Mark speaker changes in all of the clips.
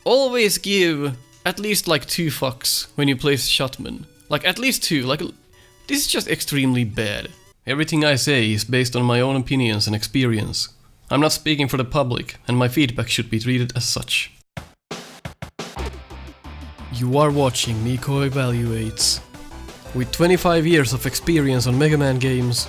Speaker 1: always give at least like 2 fucks when you place Shotman. Like at least 2, like this is just extremely bad. Everything I say is based on my own opinions and experience. I'm not speaking for the public, and my feedback should be treated as such. You are watching Nico Evaluates. With 25 years of experience on Mega Man games,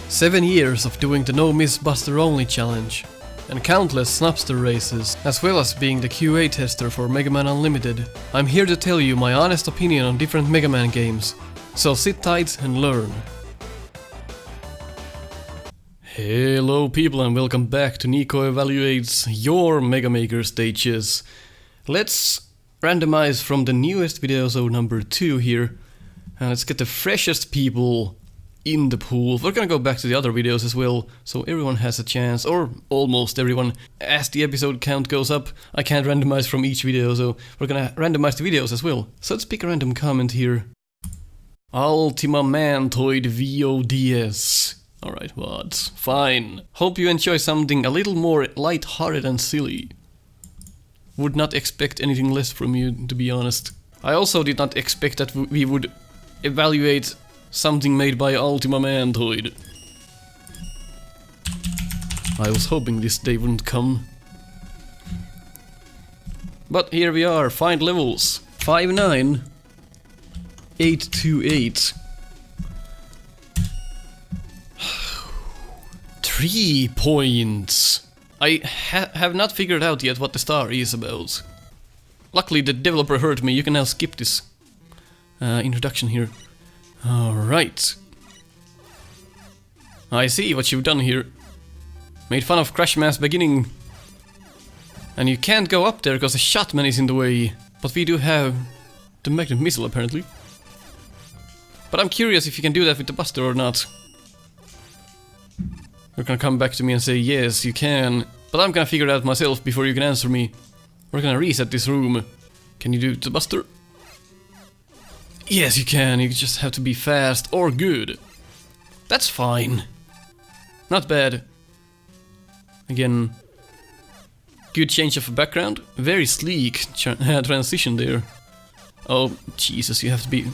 Speaker 1: 7 years of doing the No Miss Buster Only challenge, and countless Snupster Races, as well as being the QA tester for Mega Man Unlimited, I'm here to tell you my honest opinion on different Mega Man games, so sit tight and learn. Hello people and welcome back to Nico Evaluates, your Mega Maker stages. Let's randomize from the newest video, so number 2 here, and let's get the freshest people in the pool. We're gonna go back to the other videos as well, so everyone has a chance, or almost everyone. As the episode count goes up, I can't randomize from each video, so we're gonna randomize the videos as well. So let's pick a random comment here. Ultima Mantoid VODS. Alright, what? Fine. Hope you enjoy something a little more light-hearted and silly. Would not expect anything less from you, to be honest. I also did not expect that we would evaluate something made by Ultima Mantoid. I was hoping this day wouldn't come. But here we are, find levels. 5-9. 8-8. 3 points. I have not figured out yet what the star is about. Luckily the developer heard me, you can now skip this introduction here. Alright. I see what you've done here. Made fun of Crashman's beginning. And you can't go up there because the Shotman is in the way. But we do have the magnet missile apparently. But I'm curious if you can do that with the Buster or not. You're gonna come back to me and say, yes, you can. But I'm gonna figure it out myself before you can answer me. We're gonna reset this room. Can you do the Buster? Yes, you can. You just have to be fast or good. That's fine. Not bad. Again, good change of background. Very sleek transition there. Oh, Jesus, you have to be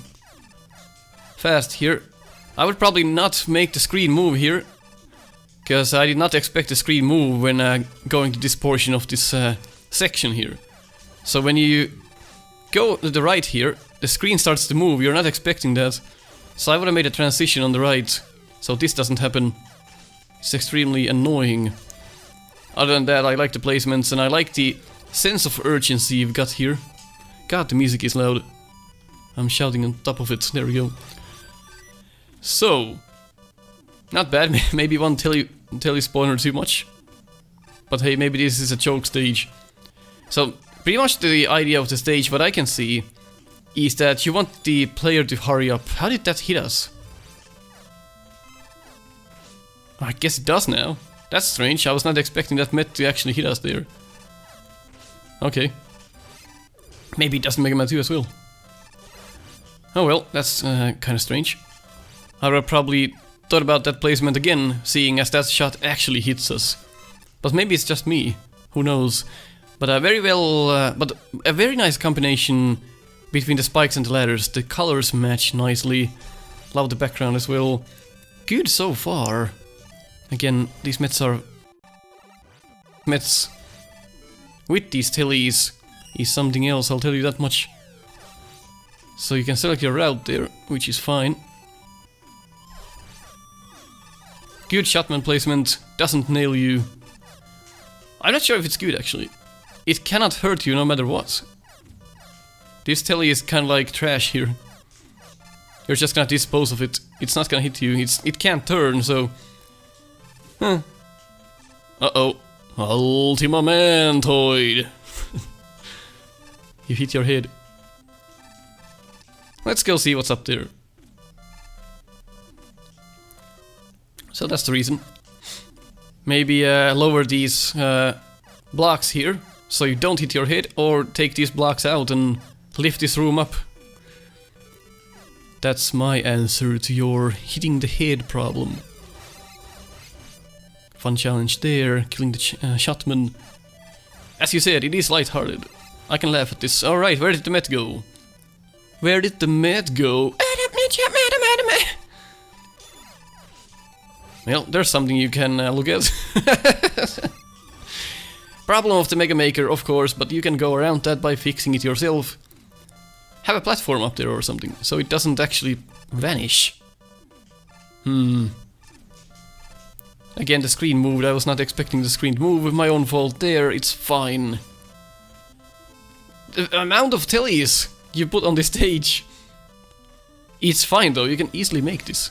Speaker 1: fast here. I would probably not make the screen move here, because I did not expect the screen move when going to this portion of this section here. So when you go to the right here, the screen starts to move, you're not expecting that. So I would have made a transition on the right, so this doesn't happen. It's extremely annoying. Other than that, I like the placements and I like the sense of urgency you've got here. God, the music is loud. I'm shouting on top of it, there we go. So, not bad, maybe one telly spawner too much. But hey, maybe this is a choke stage. So, pretty much the idea of the stage, what I can see, is that you want the player to hurry up. How did that hit us? I guess it does now. That's strange, I was not expecting that Met to actually hit us there. Okay. Maybe it doesn't Mega Man 2 as well. Oh well, that's kinda strange. I would have probably thought about that placement again, seeing as that shot actually hits us. But maybe it's just me, who knows. But a very nice combination between the spikes and the ladders. The colors match nicely. Love the background as well. Good so far. Again, these Mets are... Mets with these tellies is something else, I'll tell you that much. So you can select your route there, which is fine. Good Shotman placement, doesn't nail you. I'm not sure if it's good actually. It cannot hurt you no matter what. This telly is kinda like trash here. You're just gonna dispose of it. It's not gonna hit you. It can't turn, so... Huh. Uh-oh. Ultima Mantoid. You hit your head. Let's go see what's up there. So that's the reason. Maybe lower these blocks here, so you don't hit your head, or take these blocks out and lift this room up. That's my answer to your hitting the head problem. Fun challenge there, killing the Shotman. As you said, it is lighthearted. I can laugh at this. Alright, where did the Met go? Where did the Met go? Well, there's something you can look at. Problem of the Mega Maker, of course, but you can go around that by fixing it yourself. Have a platform up there or something, so it doesn't actually vanish. Again, the screen moved. I was not expecting the screen to move. My own fault there. It's fine. The amount of tellies you put on the stage. It's fine though. You can easily make this.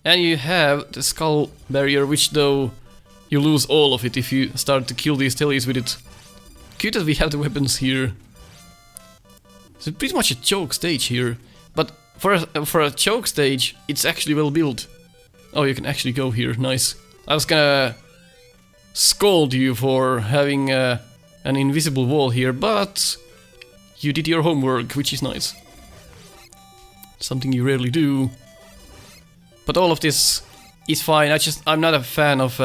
Speaker 1: And you have the skull barrier, which though you lose all of it if you start to kill these tellies with it. Good that we have the weapons here. It's pretty much a choke stage here. But for a choke stage, it's actually well built. Oh, you can actually go here. Nice. I was gonna scold you for having an invisible wall here, but you did your homework, which is nice. Something you rarely do. But all of this is fine. I'm not a fan of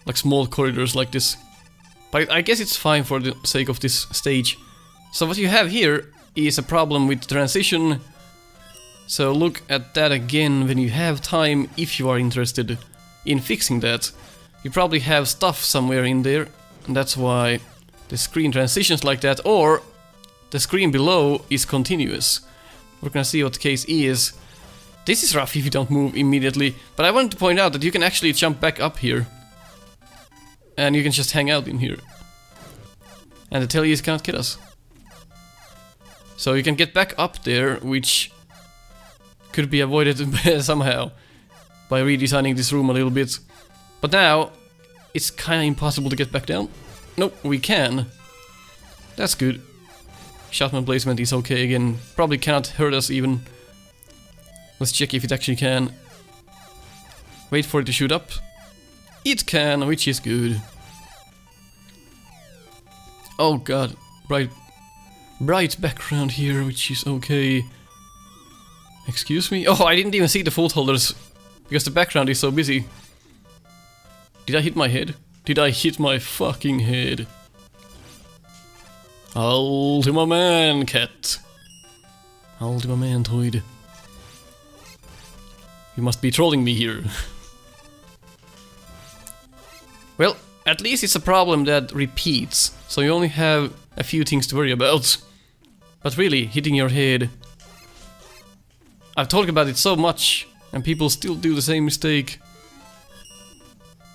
Speaker 1: like small corridors like this. But I guess it's fine for the sake of this stage. So what you have here is a problem with transition. So look at that again when you have time, if you are interested in fixing that. You probably have stuff somewhere in there, and that's why the screen transitions like that, or the screen below is continuous. We're gonna see what the case is. This is rough if you don't move immediately, but I wanted to point out that you can actually jump back up here. And you can just hang out in here. And the tellies cannot get us. So you can get back up there, which could be avoided somehow by redesigning this room a little bit. But now it's kinda impossible to get back down. Nope, we can. That's good. Shotgun placement is okay again. Probably cannot hurt us even. Let's check if it actually can. Wait for it to shoot up. It can, which is good. Oh god, bright background here, which is okay. Excuse me? Oh, I didn't even see the foot holders because the background is so busy. Did I hit my head? Did I hit my fucking head? Ultima Man, cat. Ultima Mantoid. You must be trolling me here. Well, at least it's a problem that repeats, so you only have a few things to worry about. But really, hitting your head... I've talked about it so much, and people still do the same mistake.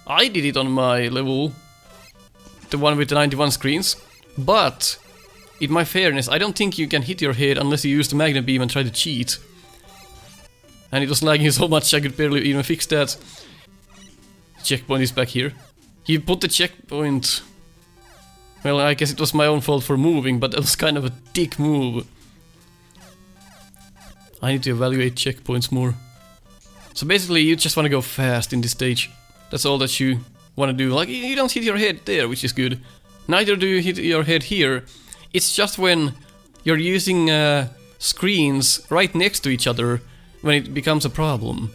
Speaker 1: I did it on my level, the one with the 91 screens, but in my fairness, I don't think you can hit your head unless you use the magnet beam and try to cheat. And it was lagging so much I could barely even fix that. Checkpoint is back here. You put the checkpoint... Well, I guess it was my own fault for moving, but that was kind of a dick move. I need to evaluate checkpoints more. So basically, you just want to go fast in this stage. That's all that you want to do. Like, you don't hit your head there, which is good. Neither do you hit your head here. It's just when you're using screens right next to each other when it becomes a problem.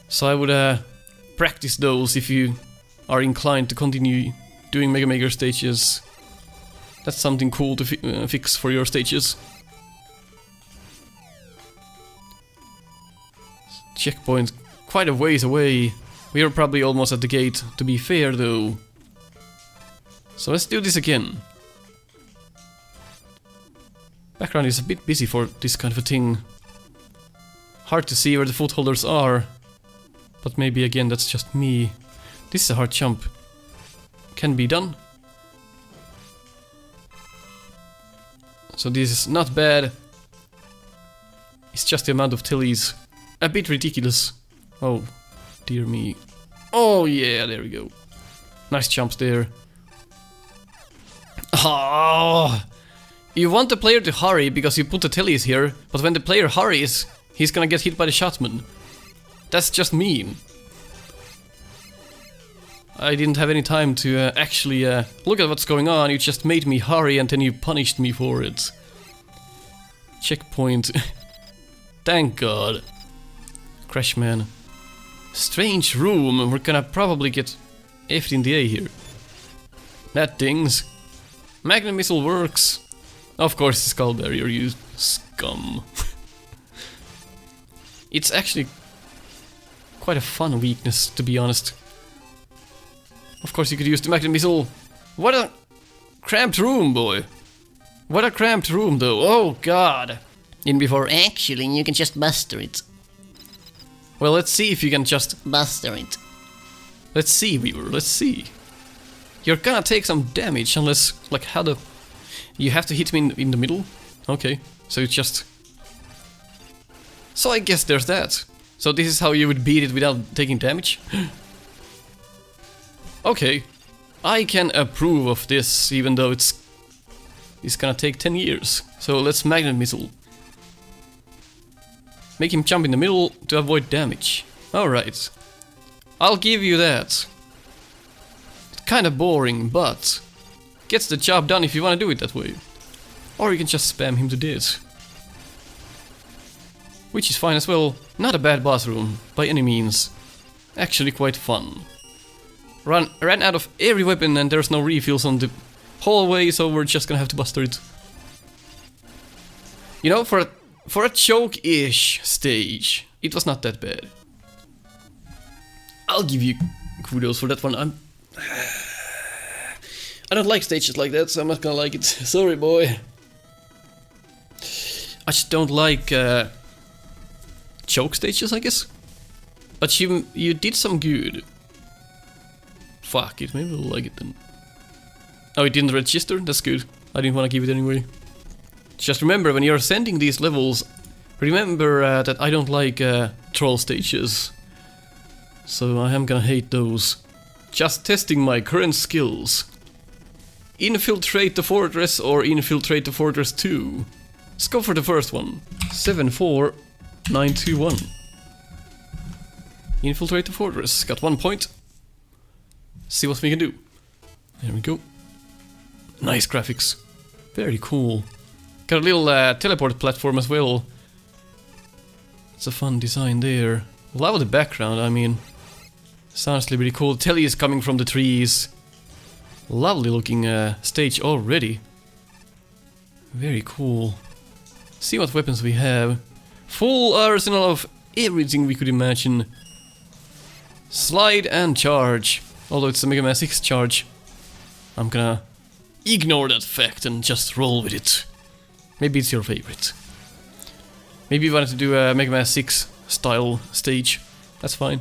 Speaker 1: So I would practice those if you are inclined to continue doing Mega Maker stages. That's something cool to fix for your stages. Checkpoint quite a ways away. We are probably almost at the gate, to be fair though. So let's do this again. Background is a bit busy for this kind of a thing. Hard to see where the footholders are. But maybe again that's just me. This is a hard jump. Can be done. So this is not bad. It's just the amount of tellies. A bit ridiculous. Oh, dear me. Oh yeah, there we go. Nice jumps there. Oh, you want the player to hurry because you put the tellies here, but when the player hurries, he's gonna get hit by the shotman. That's just mean. I didn't have any time to actually look at what's going on. You just made me hurry and then you punished me for it. Checkpoint. Thank God. Crashman. Strange room. We're gonna probably get F'd in the A here. That dings. Magnet missile works. Of course, the skull barrier, you scum. It's actually quite a fun weakness, to be honest. Of course, you could use the magnet missile. What a cramped room, boy. What a cramped room, though. Oh, God. In before, actually, you can just buster it. Well, let's see if you can just buster it. Let's see, Weaver, let's see. You're gonna take some damage unless, like, how the... You have to hit me in the middle? Okay, so it's just... So I guess there's that. So this is how you would beat it without taking damage? Okay, I can approve of this, even though it's gonna take 10 years. So let's magnet missile. Make him jump in the middle to avoid damage. Alright. I'll give you that. It's kinda boring, but gets the job done if you wanna do it that way. Or you can just spam him to death. Which is fine as well. Not a bad boss room, by any means. Actually quite fun. Ran out of every weapon and there's no refills on the hallway, so we're just gonna have to buster it. You know, for a choke-ish stage, it was not that bad. I'll give you kudos for that one. I don't like stages like that, so I'm not gonna like it. Sorry, boy. I just don't like choke stages, I guess. But you did some good. Fuck it, maybe I'll like it then. Oh, it didn't register? That's good. I didn't want to give it anyway. Just remember, when you're sending these levels, remember that I don't like troll stages. So I am gonna hate those. Just testing my current skills. Infiltrate the fortress or infiltrate the fortress 2. Let's go for the first one. 74921. Infiltrate the fortress. Got 1 point. See what we can do. There we go. Nice graphics. Very cool. Got a little teleport platform as well. It's a fun design there. Love the background, I mean. Sounds really cool. Telly is coming from the trees. Lovely looking stage already. Very cool. See what weapons we have. Full arsenal of everything we could imagine. Slide and charge. Although it's a Mega Man 6 charge. I'm gonna ignore that fact and just roll with it. Maybe it's your favorite. Maybe you wanted to do a Mega Man 6 style stage. That's fine.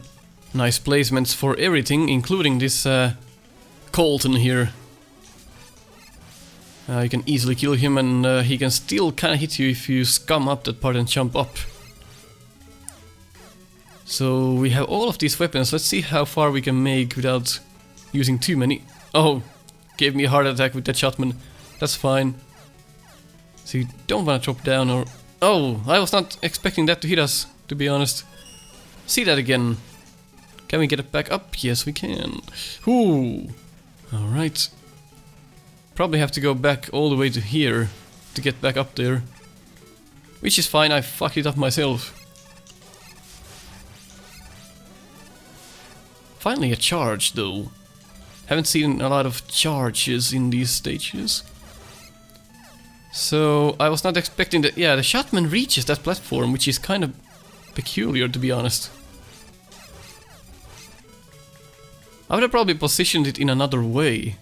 Speaker 1: Nice placements for everything, including this Colton here. You can easily kill him and he can still kinda hit you if you scum up that part and jump up. So we have all of these weapons. Let's see how far we can make without using too many. Oh, gave me a heart attack with that shotman. That's fine. So you don't want to drop down or... Oh, I was not expecting that to hit us, to be honest. See that again. Can we get it back up? Yes, we can. Ooh. Alright. Probably have to go back all the way to here to get back up there. Which is fine, I fucked it up myself. Finally a charge, though. Haven't seen a lot of charges in these stages. So, I was not expecting that... Yeah, the shotman reaches that platform, which is kind of peculiar, to be honest. I would have probably positioned it in another way.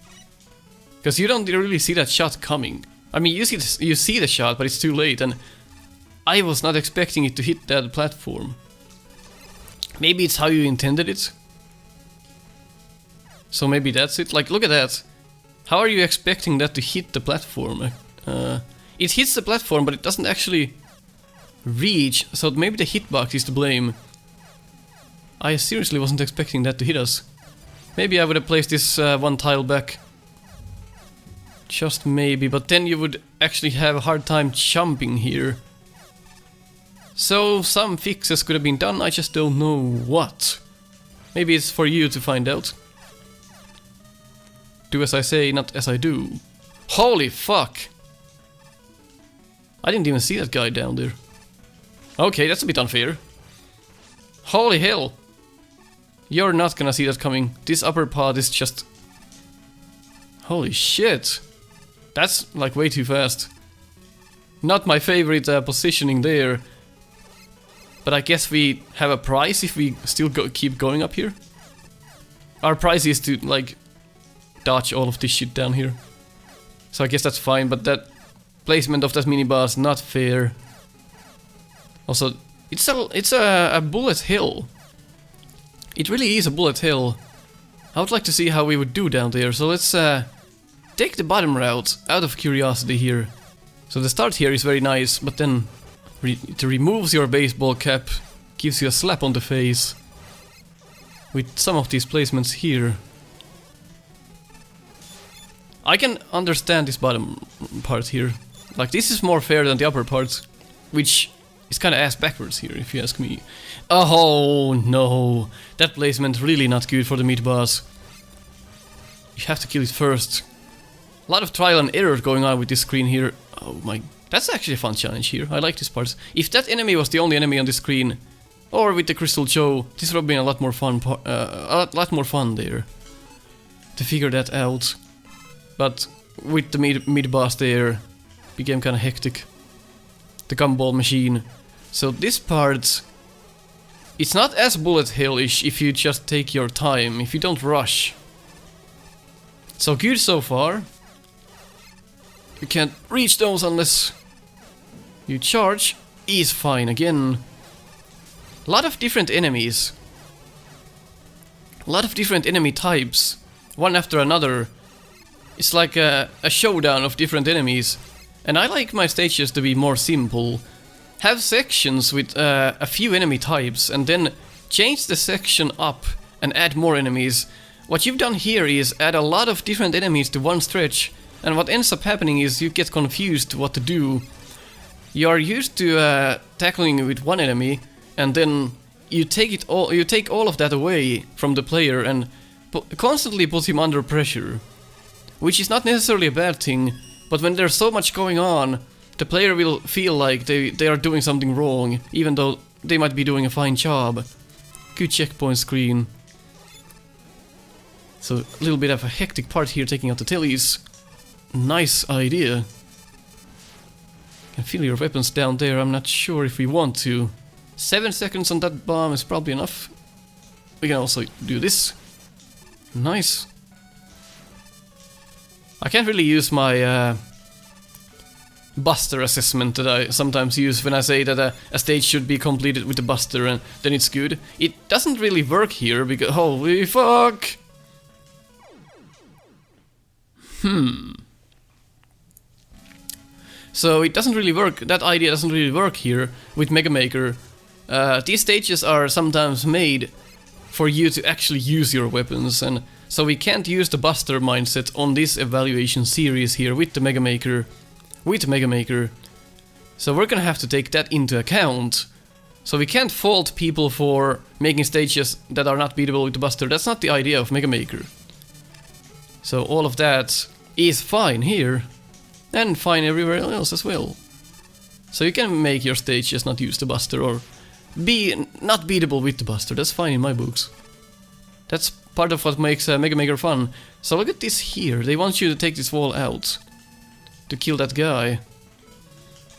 Speaker 1: Because you don't really see that shot coming. I mean, you see the shot, but it's too late, and I was not expecting it to hit that platform. Maybe it's how you intended it. So maybe that's it. Like, look at that. How are you expecting that to hit the platform? It hits the platform, but it doesn't actually reach, so maybe the hitbox is to blame. I seriously wasn't expecting that to hit us. Maybe I would have placed this one tile back. Just maybe, but then you would actually have a hard time jumping here. So some fixes could have been done, I just don't know what. Maybe it's for you to find out. Do as I say, not as I do. Holy fuck! I didn't even see that guy down there. Okay, that's a bit unfair. Holy hell! You're not gonna see that coming. This upper part is just Holy shit. That's like way too fast. Not my favorite positioning there. But I guess we have a prize if we still keep going up here. Our prize is to like dodge all of this shit down here. So I guess that's fine, but that placement of that mini boss not fair. Also, it's a bullet hill. It really is a bullet hill. I would like to see how we would do down there. So let's take the bottom route out of curiosity here. So the start here is very nice, but then it removes your baseball cap, gives you a slap on the face with some of these placements here. I can understand this bottom part here. Like, this is more fair than the upper part, which is kind of ass backwards here, if you ask me. Oh no, that placement really not good for the meat boss. You have to kill it first. A lot of trial and error going on with this screen here. Oh my, that's actually a fun challenge here. I like this part. If that enemy was the only enemy on the screen, or with the Crystal Joe, this would have been a lot more fun. A lot more fun there to figure that out. But with the mid boss there, became kind of hectic. The gumball machine. So this part, it's not as bullet hell-ish if you just take your time, if you don't rush. So good so far. You can't reach those unless you charge. Is fine again. A lot of different enemies. A lot of different enemy types. One after another. It's like a showdown of different enemies. And I like my stages to be more simple. Have sections with a few enemy types and then change the section up and add more enemies. What you've done here is add a lot of different enemies to one stretch, and what ends up happening is you get confused what to do. You are used to tackling with one enemy, and then you take all of that away from the player and constantly put him under pressure. Which is not necessarily a bad thing, but when there's so much going on, the player will feel like they are doing something wrong, even though they might be doing a fine job. Good checkpoint screen. So a little bit of a hectic part here, taking out the tellies. Nice idea. You can feel your weapons down there, I'm not sure if we want to. 7 seconds on that bomb is probably enough. We can also do this. Nice. I can't really use my buster assessment that I sometimes use when I say that a stage should be completed with the buster and then it's good. It doesn't really work here because holy fuck! So it doesn't really work, that idea doesn't really work here with Mega Maker. These stages are sometimes made for you to actually use your weapons, and so we can't use the buster mindset on this evaluation series here with the Mega Maker. So we're gonna have to take that into account. So we can't fault people for making stages that are not beatable with the buster. That's not the idea of Mega Maker. So all of that is fine here, and fine everywhere else as well. So you can make your stages not use the buster or be not beatable with the buster. That's fine in my books. That's part of what makes Mega Maker fun. So look at this here. They want you to take this wall out to kill that guy,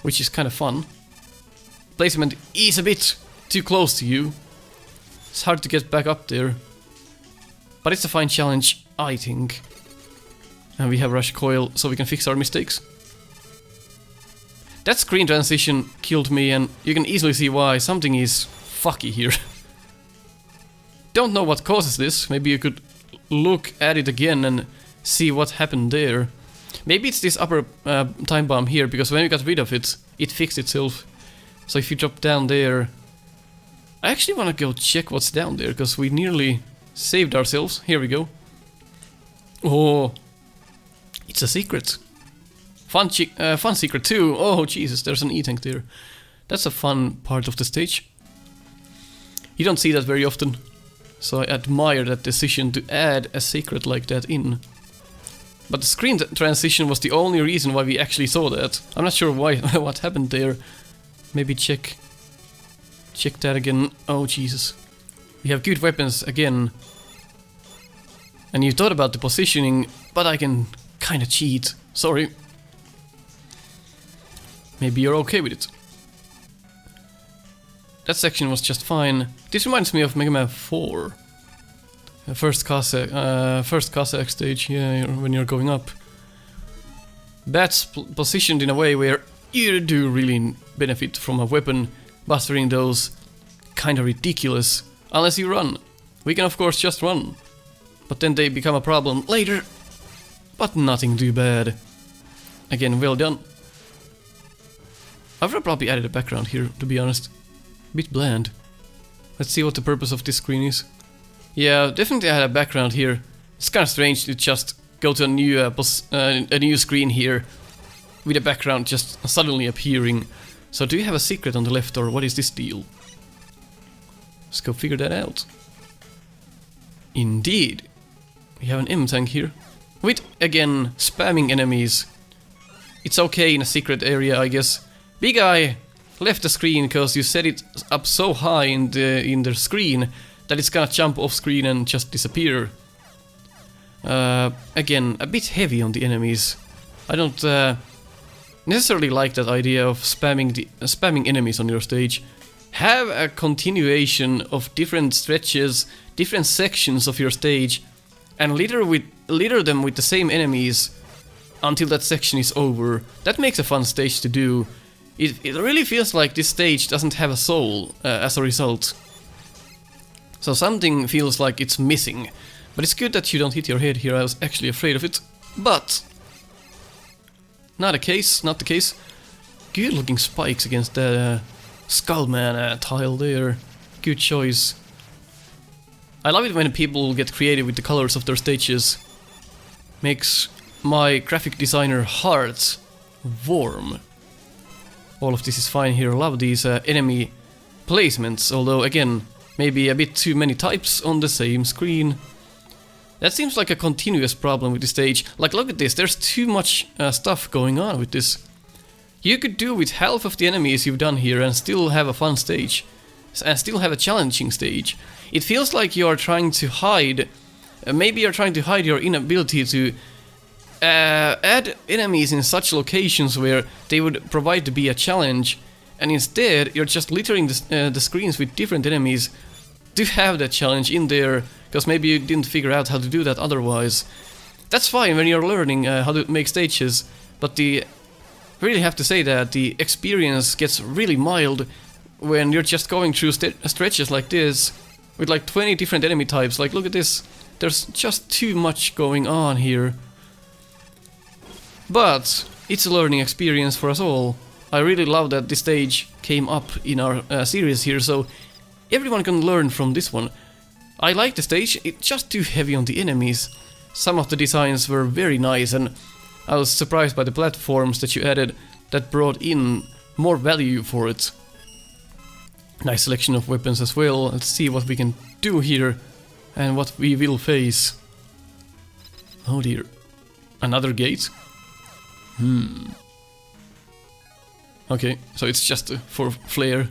Speaker 1: which is kind of fun. Placement is a bit too close to you. It's hard to get back up there, but it's a fine challenge, I think. And we have Rush Coil, so we can fix our mistakes. That screen transition killed me, and you can easily see why. Something is fucky here. Don't know what causes this. Maybe you could look at it again and see what happened there. Maybe it's this upper time bomb here, because when we got rid of it, it fixed itself. So if you drop down there... I actually want to go check what's down there, because we nearly saved ourselves. Here we go. Oh, it's a secret. Fun secret too. Oh Jesus, there's an E-tank there. That's a fun part of the stage. You don't see that very often. So I admire that decision to add a secret like that in. But the screen transition was the only reason why we actually saw that. I'm not sure why what happened there. Maybe check that again. Oh Jesus. We have good weapons again. And you thought about the positioning, but I can kinda cheat. Sorry. Maybe you're okay with it. That section was just fine. This reminds me of Mega Man 4. First Cossack stage, yeah, when you're going up. Bats positioned in a way where you do really benefit from a weapon bustering those kinda ridiculous, unless you run. We can of course just run, but then they become a problem later. But nothing too bad. Again, well done. I've probably added a background here, to be honest. A bit bland. Let's see what the purpose of this screen is. Yeah, definitely I had a background here. It's kinda strange to just go to a new screen here with a background just suddenly appearing. So do you have a secret on the left, or what is this deal? Let's go figure that out. Indeed. We have an M-tank here. With, again, spamming enemies. It's okay in a secret area, I guess. Big Eye left the screen because you set it up so high in the screen that it's gonna jump off screen and just disappear. Again, a bit heavy on the enemies. I don't necessarily like that idea of spamming enemies on your stage. Have a continuation of different stretches, different sections of your stage, and litter them with the same enemies until that section is over. That makes a fun stage to do. It really feels like this stage doesn't have a soul as a result. So something feels like it's missing. But it's good that you don't hit your head here. I was actually afraid of it. But not the case. Good looking spikes against the Skullman tile there. Good choice. I love it when people get creative with the colors of their stages. Makes my graphic designer heart warm. All of this is fine here. Love these enemy placements, although again, maybe a bit too many types on the same screen. That seems like a continuous problem with the stage. Like, look at this, there's too much stuff going on with this. You could do with half of the enemies you've done here and still have a fun stage. And still have a challenging stage. It feels like you are trying to hide... maybe you're trying to hide your inability to add enemies in such locations where they would provide to be a challenge. And instead, you're just littering the screens with different enemies to have that challenge in there. Because maybe you didn't figure out how to do that otherwise. That's fine when you're learning how to make stages, but really have to say that the experience gets really mild when you're just going through stretches like this with like 20 different enemy types. Like, look at this. There's just too much going on here. But it's a learning experience for us all. I really love that this stage came up in our series here, so everyone can learn from this one. I like the stage, it's just too heavy on the enemies. Some of the designs were very nice, and I was surprised by the platforms that you added that brought in more value for it. Nice selection of weapons as well. Let's see what we can do here and what we will face. Oh dear. Another gate? Okay, so it's just for flair.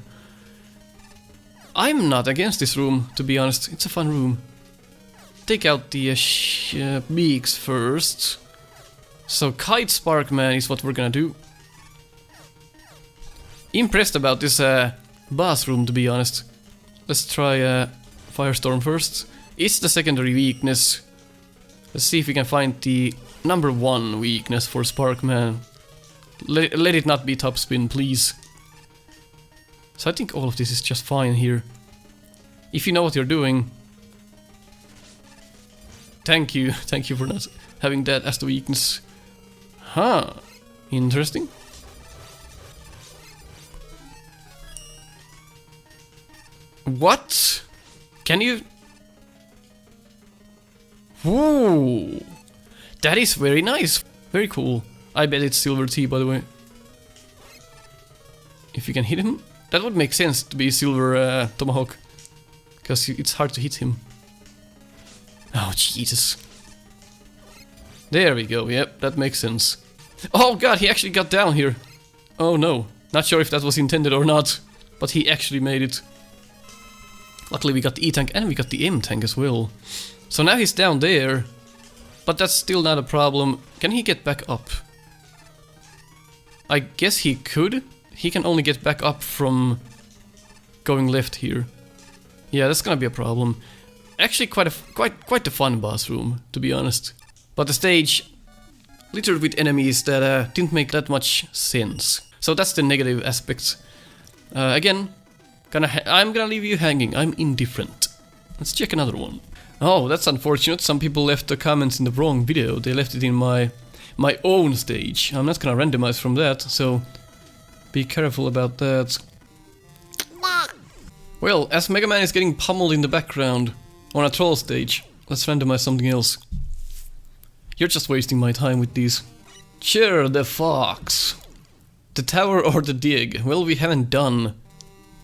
Speaker 1: I'm not against this room, to be honest. It's a fun room. Take out the beaks first. So Kite Sparkman is what we're gonna do. Impressed about this boss room, to be honest. Let's try Firestorm first. It's the secondary weakness. Let's see if we can find the number one weakness for Sparkman. Let it not be top spin, please. So I think all of this is just fine here. If you know what you're doing. Thank you for not having that as the weakness. Huh, interesting. What? Can you... Whoa! That is very nice. Very cool. I bet it's Silver T, by the way. If you can hit him, that would make sense to be Silver Tomahawk. Because it's hard to hit him. Oh, Jesus. There we go, yep, that makes sense. Oh god, he actually got down here. Oh no, not sure if that was intended or not. But he actually made it. Luckily we got the E-tank and we got the M-tank as well. So now he's down there. But that's still not a problem. Can he get back up? I guess he could. He can only get back up from going left here. Yeah, that's gonna be a problem. Actually, quite the fun boss room, to be honest. But the stage littered with enemies that didn't make that much sense. So that's the negative aspect. Again, I'm gonna leave you hanging. I'm indifferent. Let's check another one. Oh, that's unfortunate. Some people left the comments in the wrong video. They left it in my own stage. I'm not gonna randomize from that, so be careful about that. Well, as Mega Man is getting pummeled in the background on a troll stage, let's randomize something else. You're just wasting my time with these. Cheer the fox. The tower or the dig? Well, we haven't done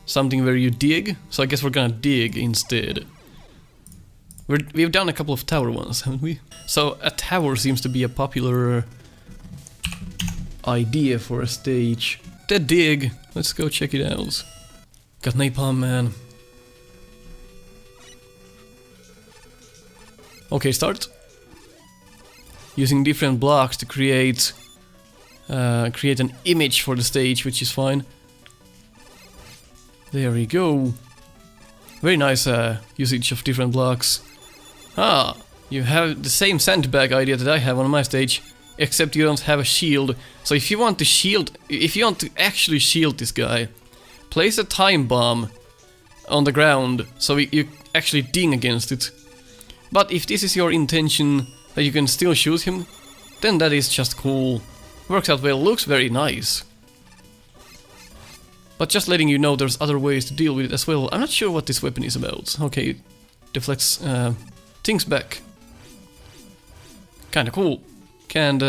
Speaker 1: something where you dig, so I guess we're gonna dig instead. We've done a couple of tower ones, haven't we? So a tower seems to be a popular idea for a stage. The dig. Let's go check it out. Got Napalm Man. Okay, start. Using different blocks to create an image for the stage, which is fine. There we go. Very nice usage of different blocks. Ah, you have the same sandbag idea that I have on my stage, except you don't have a shield. So if you want to actually shield this guy, place a time bomb on the ground so you actually ding against it. But if this is your intention, that you can still shoot him, then that is just cool. Works out well, looks very nice. But just letting you know there's other ways to deal with it as well. I'm not sure what this weapon is about. Okay, deflects things back. Kinda cool. Can't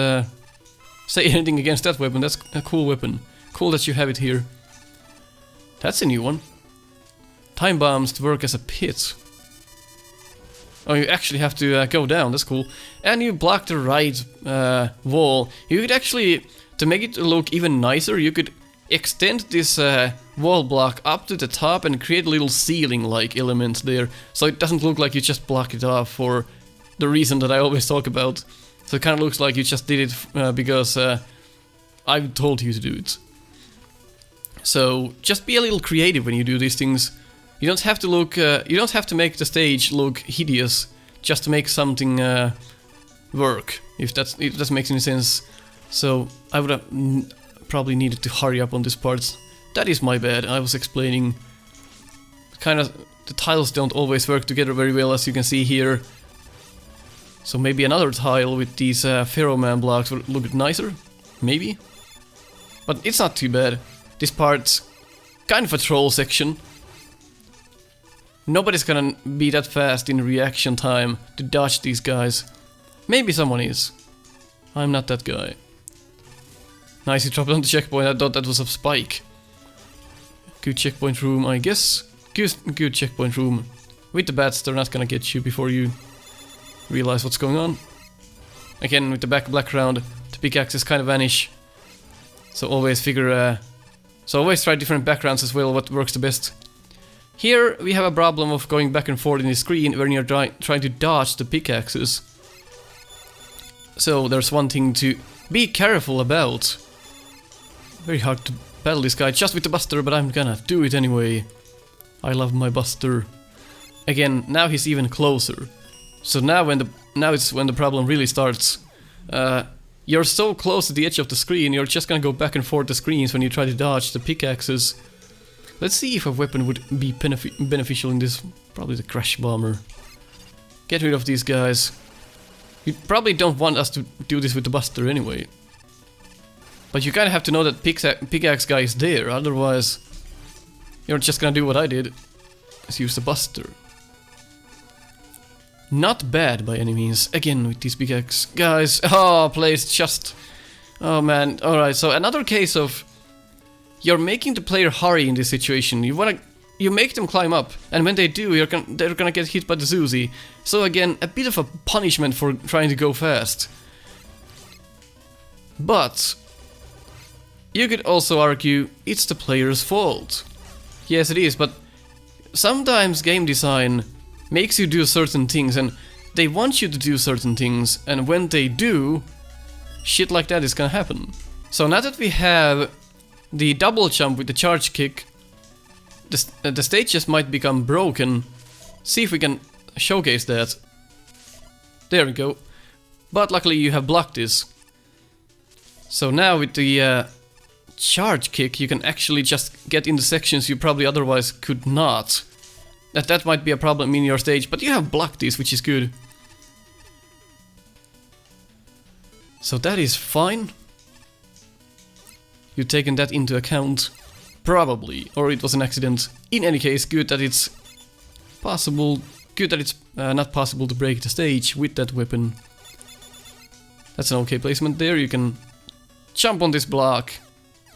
Speaker 1: say anything against that weapon, that's a cool weapon. Cool that you have it here. That's a new one. Time bombs to work as a pit. Oh, you actually have to go down, that's cool. And you block the right wall. You could actually, to make it look even nicer, you could extend this wall block up to the top and create a little ceiling-like element there. So it doesn't look like you just block it off for the reason that I always talk about. So it kind of looks like you just did it because I told you to do it. So just be a little creative when you do these things. You don't have to look. You don't have to make the stage look hideous just to make something work. If that makes any sense. So I would have probably needed to hurry up on this part. That is my bad. I was explaining. Kind of the tiles don't always work together very well, as you can see here. So maybe another tile with these Ferroman blocks would look nicer. Maybe. But it's not too bad. This part's kind of a troll section. Nobody's gonna be that fast in reaction time to dodge these guys. Maybe someone is. I'm not that guy. Nice, he dropped on the checkpoint. I thought that was a spike. Good checkpoint room, I guess. Good checkpoint room. With the bats, they're not gonna get you before you realize what's going on. Again, with the background, the pickaxes kind of vanish. So always always try different backgrounds as well, what works the best. Here we have a problem of going back and forth in the screen when you're trying to dodge the pickaxes. So there's one thing to be careful about. Very hard to battle this guy just with the buster, but I'm gonna do it anyway. I love my buster. Again, now he's even closer. So now it's when the problem really starts. You're so close to the edge of the screen, you're just gonna go back and forth the screens when you try to dodge the pickaxes. Let's see if a weapon would be beneficial in this. Probably the Crash Bomber. Get rid of these guys. You probably don't want us to do this with the Buster anyway. But you kind of have to know that pickaxe guy is there, otherwise you're just gonna do what I did. Let's use the Buster. Not bad by any means. Again with these pickaxe guys. Oh, placed just... Oh man. Alright, so another case of... You're making the player hurry in this situation. You make them climb up, and when they do, they're gonna get hit by the Zuzi. So again, a bit of a punishment for trying to go fast. But you could also argue it's the player's fault. Yes, it is, but sometimes game design makes you do certain things, and they want you to do certain things, and when they do, shit like that is gonna happen. So now that we have the double jump with the charge kick, the stages might become broken. See if we can showcase that. There we go. But luckily you have blocked this. So now with the charge kick, you can actually just get into sections you probably otherwise could not. That might be a problem in your stage, but you have blocked this, which is good. So that is fine. You've taken that into account. Probably. Or it was an accident. In any case, good that it's possible. Good that it's not possible to break the stage with that weapon. That's an okay placement there. You can jump on this block,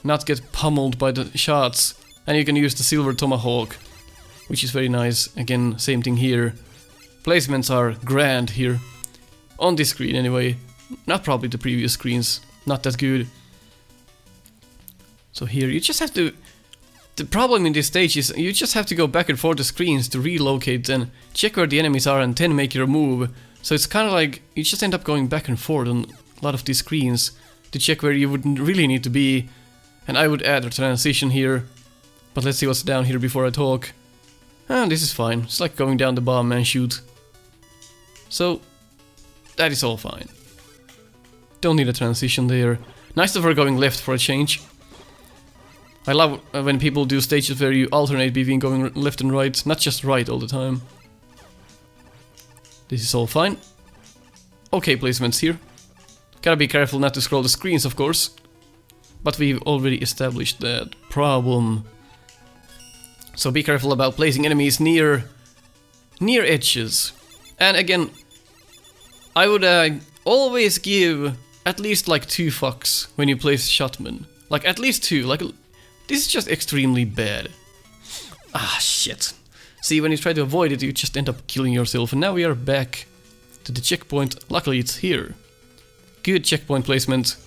Speaker 1: not get pummeled by the shots, and you can use the silver tomahawk, which is very nice. Again, same thing here. Placements are grand here. On this screen anyway. Not probably the previous screens. Not that good. So here you just have to... The problem in this stage is you just have to go back and forth the screens to relocate and check where the enemies are and then make your move. So it's kind of like you just end up going back and forth on a lot of these screens to check where you wouldn't really need to be. And I would add a transition here. But let's see what's down here before I talk. This is fine. It's like going down the bomb and shoot. So that is all fine. Don't need a transition there. Nice of her going left for a change. I love when people do stages where you alternate between going left and right, not just right all the time. This is all fine. Okay placements here. Gotta be careful not to scroll the screens, of course. But we've already established that problem. So be careful about placing enemies near edges. And again, I would always give at least like 2 fucks when you place shotmen. Like at least 2, like... This is just extremely bad. Ah, shit. See, when you try to avoid it, you just end up killing yourself. And now we are back to the checkpoint. Luckily, it's here. Good checkpoint placement.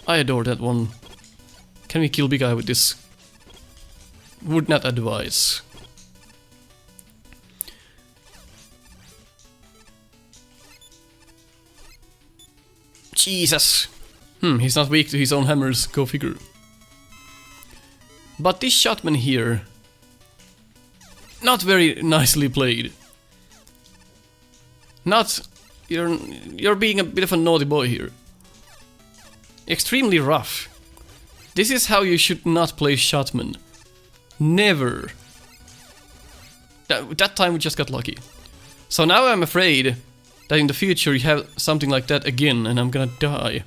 Speaker 1: I adore that one. Can we kill Big Eye with this? Would not advise. Jesus. He's not weak to his own hammers. Go figure. But this shotman here, not very nicely played. You're being a bit of a naughty boy here. Extremely rough. This is how you should not play shotman. Never. That time we just got lucky. So now I'm afraid that in the future you have something like that again and I'm gonna die.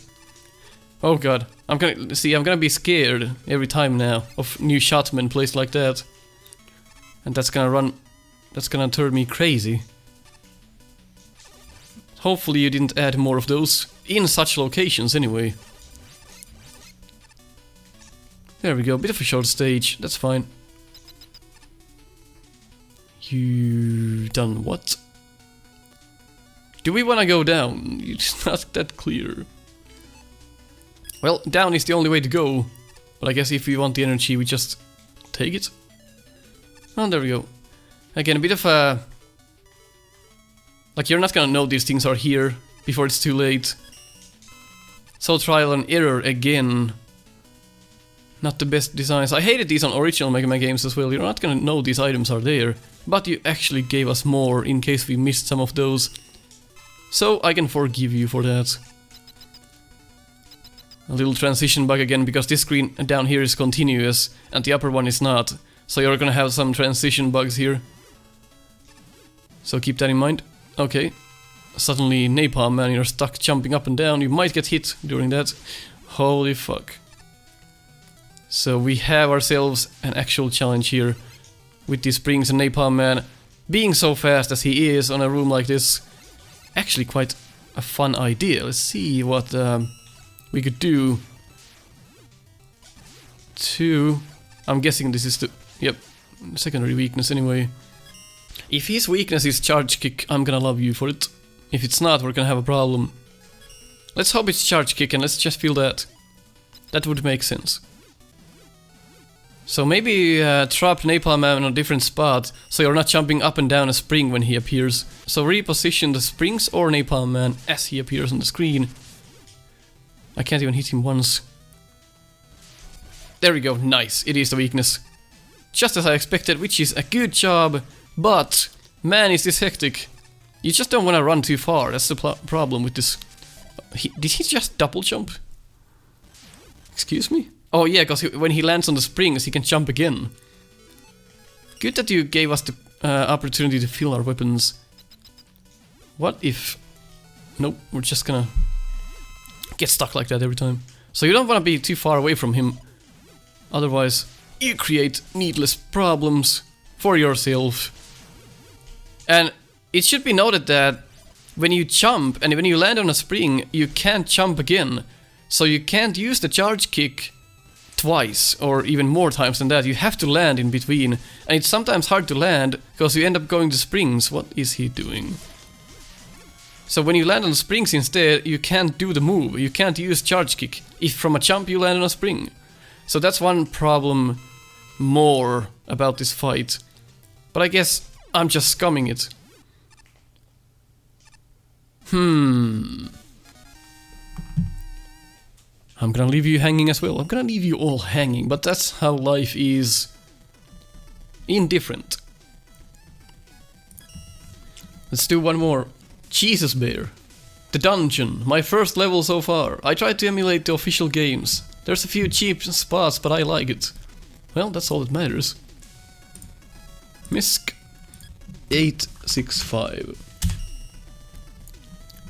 Speaker 1: Oh god, I'm gonna be scared every time now of new shotmen placed like that. And that's gonna turn me crazy. Hopefully you didn't add more of those, in such locations anyway. There we go, bit of a short stage, that's fine. You done what? Do we wanna go down? It's not that clear. Well, down is the only way to go. But I guess if we want the energy, we just take it. Oh, there we go. Again, a bit of a... Like, you're not gonna know these things are here before it's too late. So trial and error again. Not the best designs. I hated these on original Mega Man games as well. You're not gonna know these items are there. But you actually gave us more in case we missed some of those. So I can forgive you for that. A little transition bug again, because this screen down here is continuous and the upper one is not. So you're gonna have some transition bugs here. So keep that in mind. Okay. Suddenly Napalm Man, you're stuck jumping up and down. You might get hit during that. Holy fuck. So we have ourselves an actual challenge here. With these springs and Napalm Man being so fast as he is on a room like this. Actually quite a fun idea. Let's see what... we could do I'm guessing this is the secondary weakness anyway. If his weakness is charge kick, I'm gonna love you for it. If it's not, we're gonna have a problem. Let's hope it's charge kick and let's just feel that. That would make sense. So maybe trap Napalm Man on a different spot, so you're not jumping up and down a spring when he appears. So reposition the springs or Napalm Man as he appears on the screen. I can't even hit him once. There we go, nice, it is the weakness. Just as I expected, which is a good job, but man, is this hectic. You just don't want to run too far, that's the problem with this. Did he just double jump? Excuse me? Oh yeah, because when he lands on the springs, he can jump again. Good that you gave us the opportunity to fill our weapons. What if... Nope, we're just gonna get stuck like that every time. So you don't want to be too far away from him. Otherwise, you create needless problems for yourself. And it should be noted that when you jump and when you land on a spring, you can't jump again. So you can't use the charge kick twice or even more times than that. You have to land in between. And it's sometimes hard to land because you end up going to springs. What is he doing? So when you land on springs instead, you can't do the move. You can't use charge kick if from a jump you land on a spring. So that's one problem more about this fight. But I guess I'm just scumming it. I'm gonna leave you hanging as well. I'm gonna leave you all hanging, but that's how life is. Indifferent. Let's do one more. Jesus Bear. The dungeon. My first level so far. I tried to emulate the official games. There's a few cheap spots, but I like it. Well, that's all that matters. Misk 865.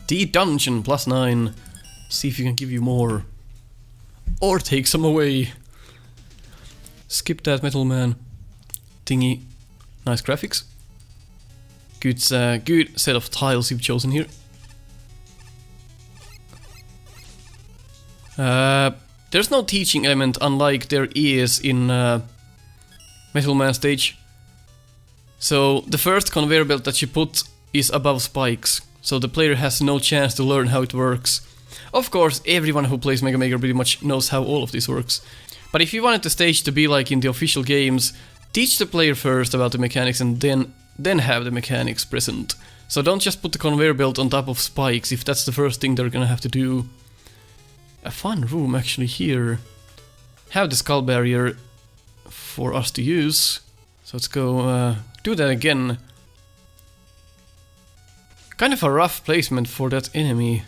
Speaker 1: The dungeon +9. See if you can give you more. Or take some away. Skip that Metal Man thingy. Nice graphics. Good set of tiles you've chosen here. There's no teaching element unlike there is in Metal Man stage. So the first conveyor belt that you put is above spikes. So the player has no chance to learn how it works. Of course, everyone who plays Mega Maker pretty much knows how all of this works. But if you wanted the stage to be like in the official games, teach the player first about the mechanics and then have the mechanics present. So don't just put the conveyor belt on top of spikes if that's the first thing they're gonna have to do. A fun room actually here. Have the skull barrier for us to use. So let's go do that again. Kind of a rough placement for that enemy.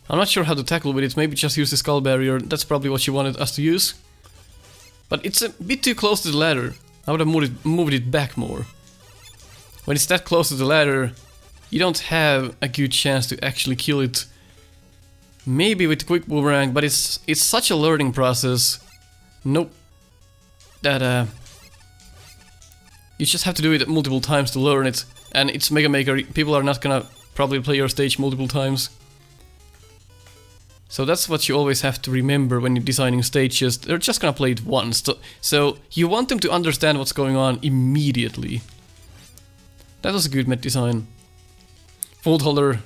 Speaker 1: I'm not sure how to tackle with it, maybe just use the skull barrier, that's probably what you wanted us to use. But it's a bit too close to the ladder, I would have moved it back more. When it's that close to the ladder, you don't have a good chance to actually kill it. Maybe with quick boomerang, but it's such a learning process. Nope. That you just have to do it multiple times to learn it. And it's Mega Maker, people are not gonna probably play your stage multiple times. So that's what you always have to remember when you're designing stages. They're just gonna play it once. So you want them to understand what's going on immediately. That was a good met design. Vault Holder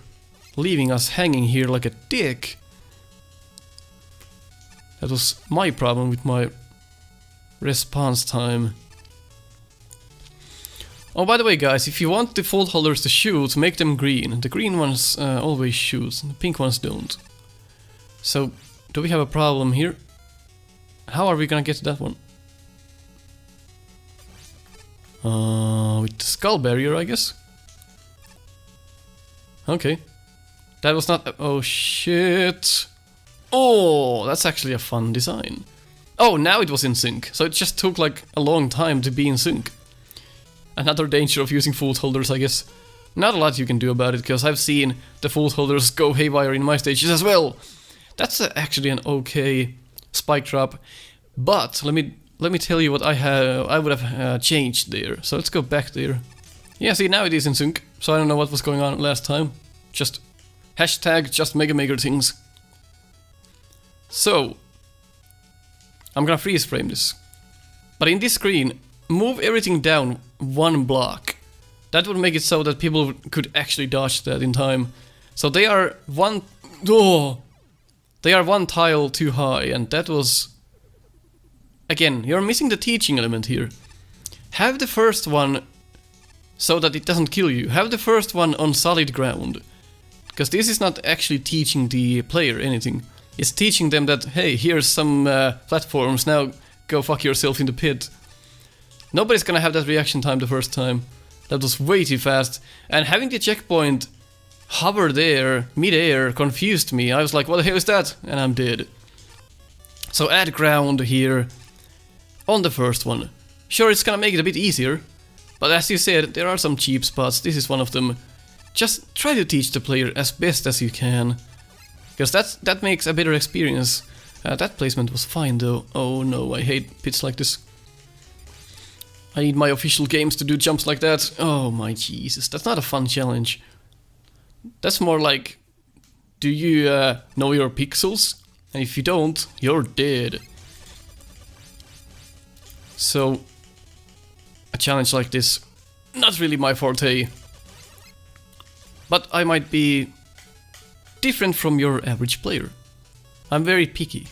Speaker 1: leaving us hanging here like a dick. That was my problem with my response time. Oh, by the way guys, if you want the Vault Holders to shoot, make them green. The green ones always shoot, and the pink ones don't. So, do we have a problem here? How are we gonna get to that one? With the skull barrier, I guess? Okay. That was not... Oh, shit. Oh, that's actually a fun design. Oh, now it was in sync. So it just took like a long time to be in sync. Another danger of using Vault Holders, I guess. Not a lot you can do about it, because I've seen the Vault Holders go haywire in my stages as well. That's actually an okay spike drop, but let me tell you what I would have changed there. So let's go back there. Yeah, see, now it is in sync. So I don't know what was going on last time. Just hashtag just Mega Maker things. So I'm gonna freeze frame this. But in this screen, move everything down one block. That would make it so that people could actually dodge that in time. So they are one tile too high, and that was again, you're missing the teaching element here. Have the first one so that it doesn't kill you. Have the first one on solid ground. Because this is not actually teaching the player anything. It's teaching them that, hey, here's some platforms, now go fuck yourself in the pit. Nobody's gonna have that reaction time the first time. That was way too fast. And having the checkpoint hover there, mid-air, confused me. I was like, what the hell is that? And I'm dead. So add ground here on the first one. Sure, it's gonna make it a bit easier. But as you said, there are some cheap spots. This is one of them. Just try to teach the player as best as you can. Because that makes a better experience. That placement was fine though. Oh no, I hate pits like this. I need my official games to do jumps like that. Oh my Jesus, that's not a fun challenge. That's more like, do you know your pixels? And if you don't, you're dead. So, a challenge like this, not really my forte. But I might be different from your average player. I'm very picky.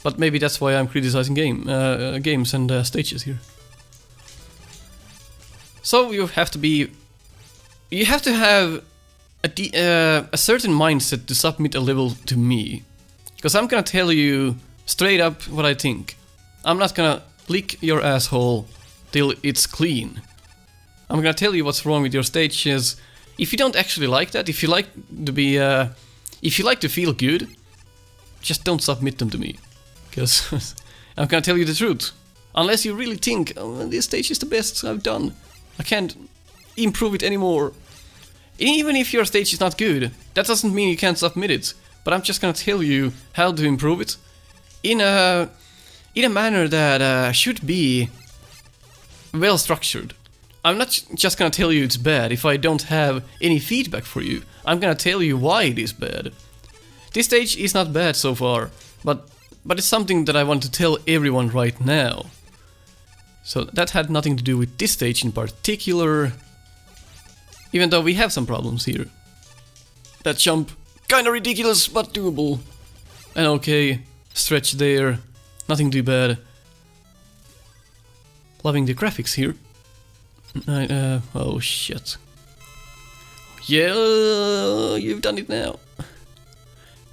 Speaker 1: But maybe that's why I'm criticizing games and stages here. So you have to have a certain mindset to submit a level to me. Because I'm gonna tell you straight up what I think. I'm not gonna lick your asshole till it's clean. I'm gonna tell you what's wrong with your stages. If you don't actually like that, if you like to feel good, just don't submit them to me. Because I'm gonna tell you the truth. Unless you really think, oh, this stage is the best I've done. I can't improve it anymore. Even if your stage is not good, that doesn't mean you can't submit it. But I'm just gonna tell you how to improve it in a manner that should be well structured. I'm not just gonna tell you it's bad if I don't have any feedback for you. I'm gonna tell you why it is bad. This stage is not bad so far, but it's something that I want to tell everyone right now. So that had nothing to do with this stage in particular, even though we have some problems here. That jump, kinda ridiculous, but doable. And okay, stretch there, nothing too bad. Loving the graphics here. Oh shit. Yeah, you've done it now.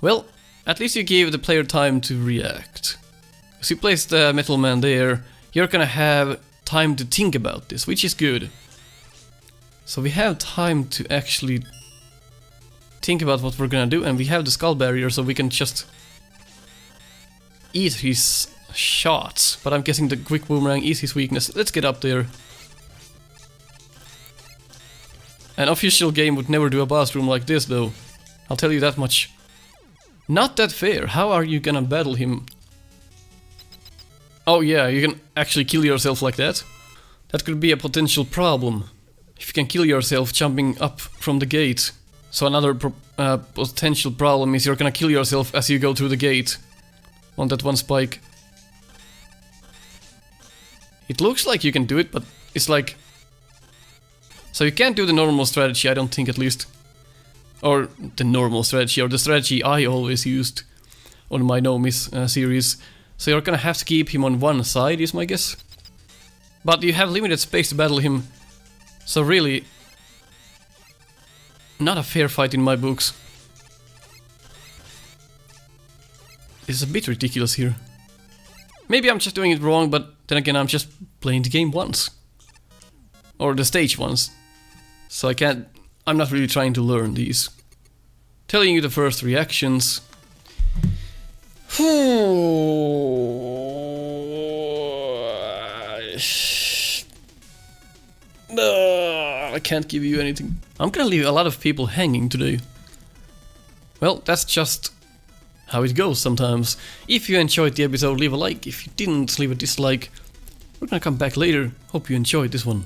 Speaker 1: Well, at least you gave the player time to react. As you place the Metal Man there, you're gonna have time to think about this, which is good. So we have time to actually think about what we're gonna do, and we have the skull barrier, so we can just eat his shots. But I'm guessing the quick boomerang is his weakness. Let's get up there. An official game would never do a boss room like this, though. I'll tell you that much. Not that fair. How are you gonna battle him? Oh yeah, you can actually kill yourself like that. That could be a potential problem. If you can kill yourself jumping up from the gate. So another potential problem is you're gonna kill yourself as you go through the gate. On that one spike. It looks like you can do it, but it's like... So you can't do the normal strategy, I don't think, at least. Or the normal strategy, or the strategy I always used on my No Miss series. So you're gonna have to keep him on one side, is my guess. But you have limited space to battle him. So really... not a fair fight in my books. It's a bit ridiculous here. Maybe I'm just doing it wrong, but then again I'm just playing the game once. Or the stage once. So I'm not really trying to learn these. Telling you the first reactions. I can't give you anything. I'm gonna leave a lot of people hanging today. Well, that's just how it goes sometimes. If you enjoyed the episode, leave a like. If you didn't, leave a dislike. We're gonna come back later. Hope you enjoyed this one.